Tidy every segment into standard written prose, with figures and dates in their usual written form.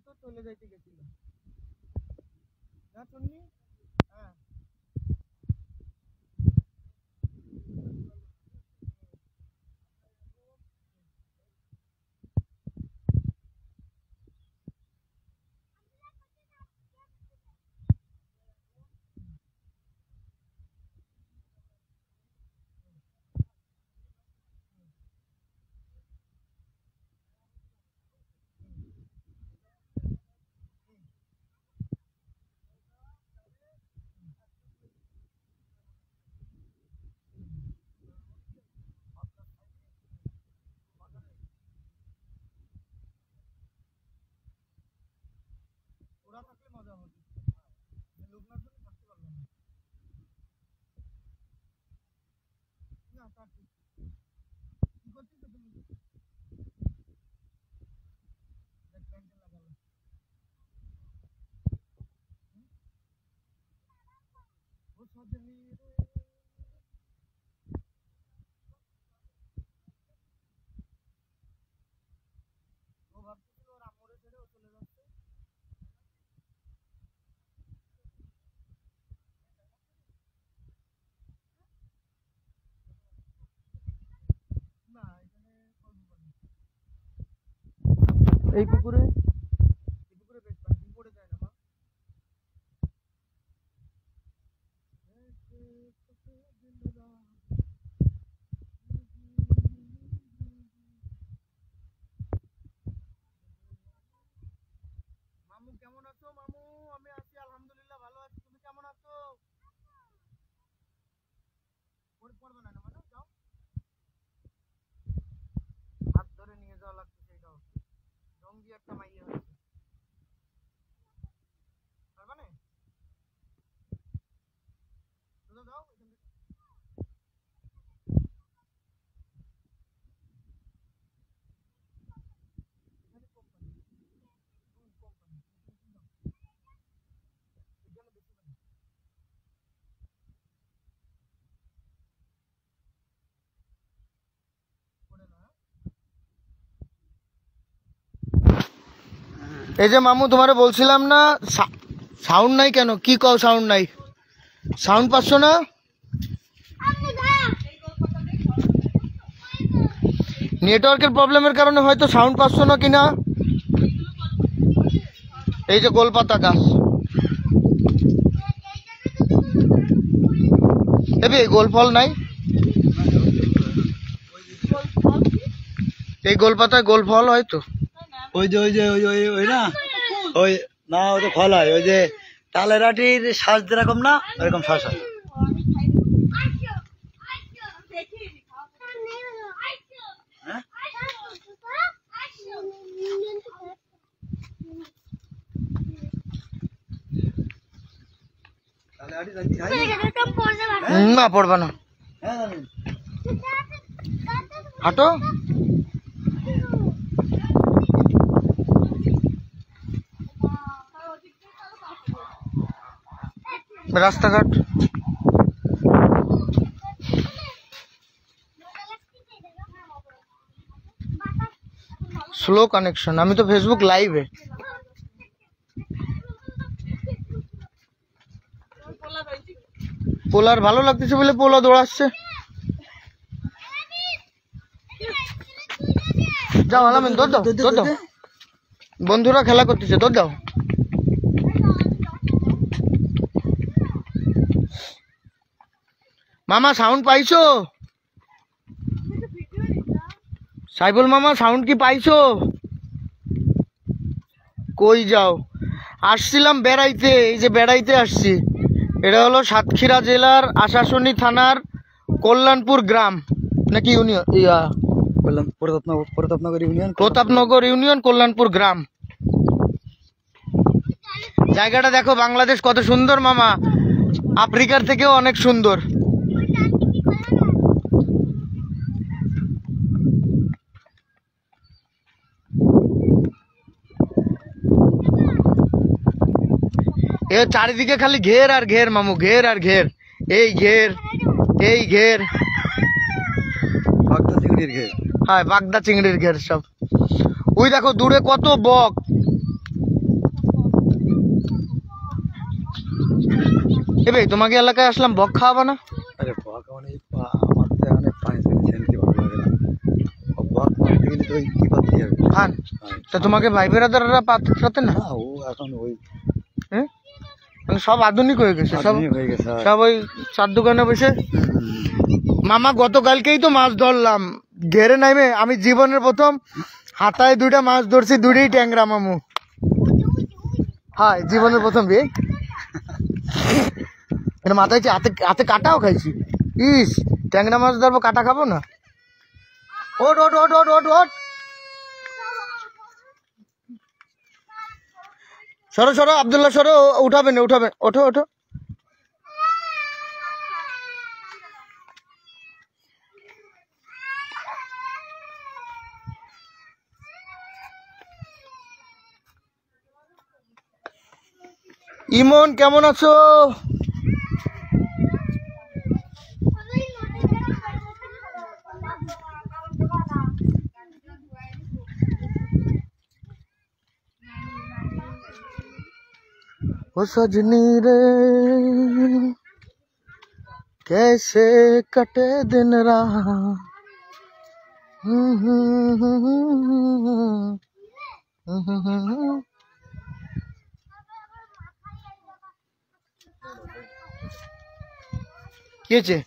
তো চলে যাইতে গেছিল না শুননি। হ্যাঁ ওরা থাকলে মজা হতো, লোক না থাকলে থাকতে পারলাম না। না তার ঠিক কি করছিস তুমি? প্যান্টে লাগালো ও সজনী রে। ও ভাবতেছিল ওর আম্মুরে ছেড়ে ও চলে যাচ্ছে। না এখানে এই পুকুরে বেশ পাখি পড়ে যায় না মা। মামু কেমন আছো? মামু আমি আছি আলহামদুলিল্লাহ ভালো আছি, তুমি কেমন আছো? পড়বে না মানে যাও, হাত ধরে নিয়ে যাওয়া লাগছে সেইটাও জঙ্গি একটা মাইয়া হয়েছে পারবা না চলে যাও এখান থেকে। এখানে কোম্পানি কোম্পানি এখানে বেশি পানি পড়ে না। এই যে মামু তোমারে বলছিলাম না সাউন্ড নাই কেন? কি কও সাউন্ড নাই? সাউন্ড পাচ্ছ না? নেটওয়ার্কের প্রবলেমের কারণে হয়তো সাউন্ড পাচ্ছ না কিনা। এই যে গোলপাতা গাছ, এবি গোল ফল নাই, এই গোলপাতায় গোল ফল হয় তো। ওই যে ওই যে ওই ওই ওই না ওই না ওই তো ফল হয়, ওই যে তালের আটির শ্বাস যেরকম না এরকম শ্বাস হয়। না পড়বা না, হাঁটো। রাস্তাঘাট স্লো কানেকশন। আমি তো ফেসবুক লাইভে। পোলার ভালো লাগতেছে বলে পোলা দৌড়াচ্ছে। যাও আলামিন দৌড় দাও, দৌড় দাও, বন্ধুরা খেলা করতেছে, দৌড় দাও। মামা সাউন্ড পাইছো? সাইফুল মামা সাউন্ড কি পাইছো? কই যাও? আসছিলাম বেড়াইতে, এই যে বেড়াইতে আসছি। এটা হলো সাতক্ষীরা জেলার আশাশুনি থানার কল্যাণপুর গ্রাম নাকি ইউনিয়ন, প্রতাপনগর ইউনিয়ন কল্যাণপুর গ্রাম। জায়গাটা দেখো, বাংলাদেশ কত সুন্দর মামা, আফ্রিকার থেকেও অনেক সুন্দর। এ চারিদিকে খালি ঘের আর ঘের মামু, ঘের আর ঘের, এই ঘের এই ঘের, বাগদা চিংড়ির ঘের। হ্যাঁ বাগদা চিংড়ির ঘের সব। ওই দেখো দূরে কত বক, এ ভাই তোমাকে এলাকায় আসলাম, বক খাওয়াবা না? আরে বক মানে আমার তো অনেক পানি সেনতে ভালো লাগে না। বক মারতে গেলে তো ওই কি পাতে যাবে। খান তা তোমাকে ভাই বেড়াদাররা পাঠাতে না? না ও এখন ওই হ্যাঁ, মানে সব আধুনিক হয়ে গেছে, সব আধুনিক হয়ে গেছে। সব ওই চার দোকানে বসে। মামা গতকালকেই তো মাছ ধরলাম ঘেরে নামে, আমি জীবনের প্রথম হাতায় 2টা মাছ ধরছি, 2টাই ট্যাংরা মামু। হ্যাঁ জীবনের প্রথম রে, এটা মাথায় হাতে হাতে কাটাও খাইছি। ইস, ট্যাংরা মাছ ধরবো কাটা খাবো না? ওট ওট ওট ওট ওট ওট, সরো সরো আব্দুল্লাহ সরো, উঠাবেন উঠাবেন, ওঠো ওঠো। ইমন কেমন আছো? ओ सजनी रे कैसे कटे दिन रात, কি হয়েছে?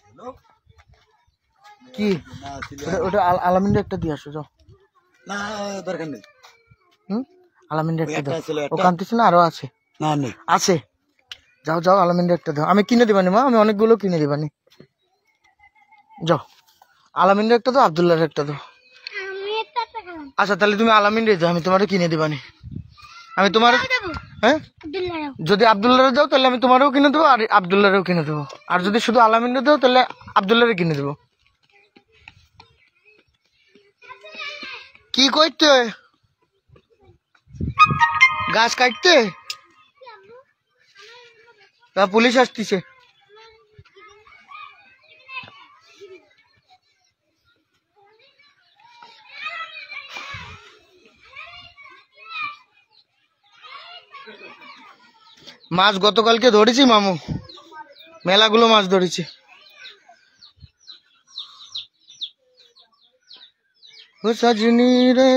কি ওটা আলামিনটা একটা দিয়ে আসো যাও। না দরকার নেই। আলামিনটা একটা দাও, ছিল ও কাঁদতেছে না, আরো আছে? না নেই আছে, যাও যাও আলামিনটা একটা দাও, আমি কিনে দিবানি মা, আমি অনেকগুলো কিনে দিবানি। যাও আলামিনটা একটা দাও, আব্দুল্লাহর একটা দাও। আচ্ছা তাহলে তুমি আলামিন রে যাও, আমি তোমারও কিনে দিবানি। আমি তোমার, হ্যাঁ যদি আব্দুল্লাহ যাও তাহলে আমি তোমারও কিনে দেবো আর আব্দুল্লাহরেও কিনে দেবো, আর যদি শুধু আলামিন দাও তাহলে আব্দুল্লাহরে কিনে দেবো। কি করতে গাছ কাটতে? তা পুলিশ আসতেছে। মাছ গতকালকে ধরেছি মামু, মেলাগুলো মাছ ধরেছি। ও সজনী রে,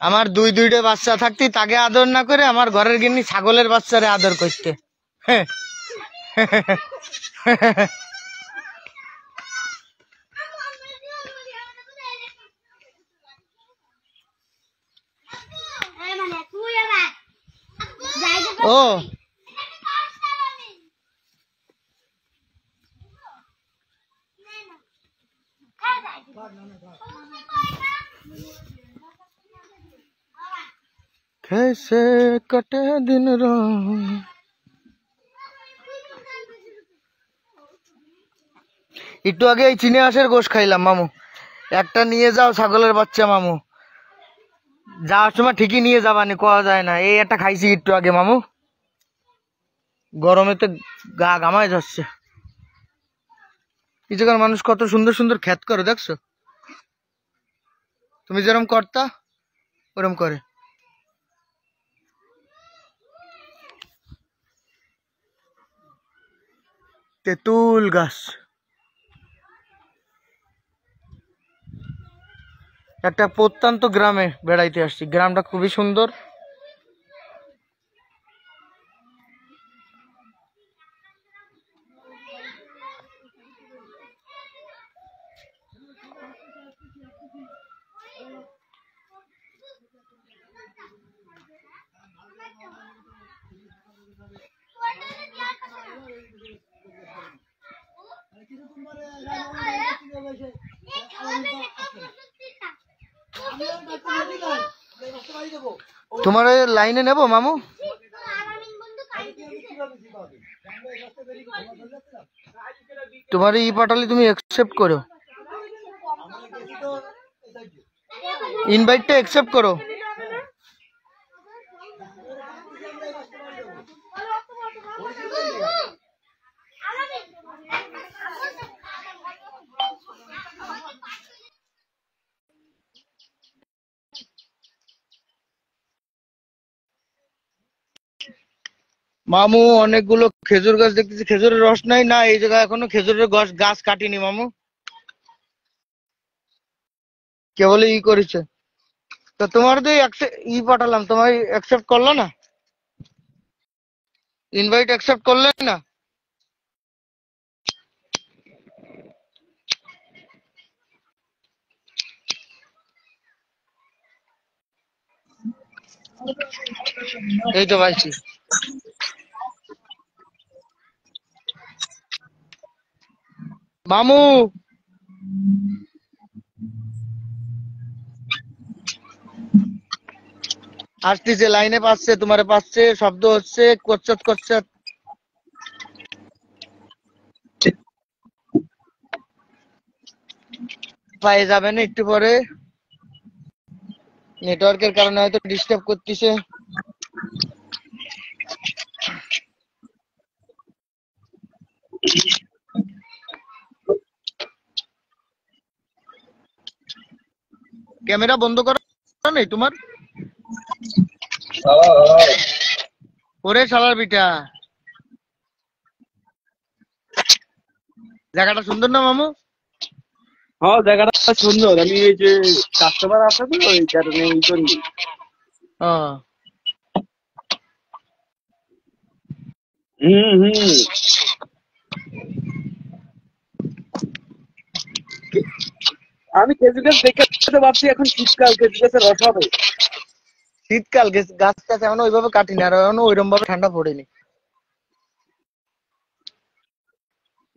আমার 2টা বাচ্চা থাকতে তাকে আদর না করে আমার ঘরের গিন্নি ছাগলের বাচ্চারে আদর করতে। হ্যাঁ ও कैसे कटे दिन रात, একটু আগে এই চিনে হাঁসের গোশ খাইলাম মামু। একটা নিয়ে যাও ছাগলের বাচ্চা মামু, যাওয়ার সময় ঠিকই নিয়ে যাবানি, কোয়া যায় না। এই একটা খাইছি একটু আগে মামু, গরমে তো গা ঘামায় যাচ্ছে। এই জায়গার মানুষ কত সুন্দর সুন্দর খ্যাত করে দেখছো, তুমি যেরকম করতা ওরম করে। তেঁতুল গাছ, একটা প্রত্যন্ত গ্রামে বেড়াইতে আসছি, গ্রামটা খুবই সুন্দর। তোমার লাইনে নেবো মামু, তোমার ই পাঠালে তুমি অ্যাকসেপ্ট করো, ইনভাইটটা অ্যাকসেপ্ট করো। মামু অনেকগুলো খেজুর গাছ দেখতেছি, খেজুরের রস নাই না এই জায়গায়, এখনো খেজুরের গাছ কাটিনি মামু, কেবল ই করেছে। তো তোমার তো পাঠালাম, তোমার অ্যাকসেপ্ট করলো না, ইনভাইট অ্যাকসেপ্ট করলে না? এই তো পাইছি। মামু আসতেছে, লাইনে পাচ্ছে, তোমারে পাচ্ছে, শব্দ হচ্ছে কচ্চত কচ্চত, পায়ে যাবেন একটু পরে, নেটওয়ার্কের কারণে হয়তো ডিস্টার্ব করতেছে। ক্যামেরা বন্ধ করা নেই তোমার? ওরে শালার বিটা, জায়গাটা সুন্দর না মামু? হ্যাঁ জায়গাটা সুন্দর, আমি এই যে কাস্টমার আছে তো ওই কারণে ই করি। হ্যাঁ হুম। আমি খেজুর গাছ দেখে তো ভাবছি এখন শীতকাল, খেজুর গাছের রস হবে। শীতকাল গাছ টাছ এখনো ওইভাবে কাটিনি, আর এখনো ওইরকম ভাবে ঠান্ডা পড়েনি।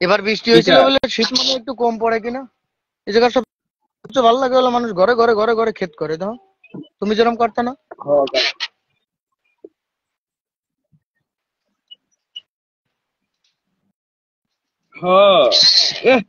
এবার বৃষ্টি হয়েছিল বলে শীত মনে হয় একটু কম পড়ে কিনা। এই জায়গা সবচেয়ে ভালো লাগে হলো মানুষ ঘরে ঘরে ঘরে ঘরে ক্ষেত করে, দাও তুমি যেরকম করতে না। হ্যাঁ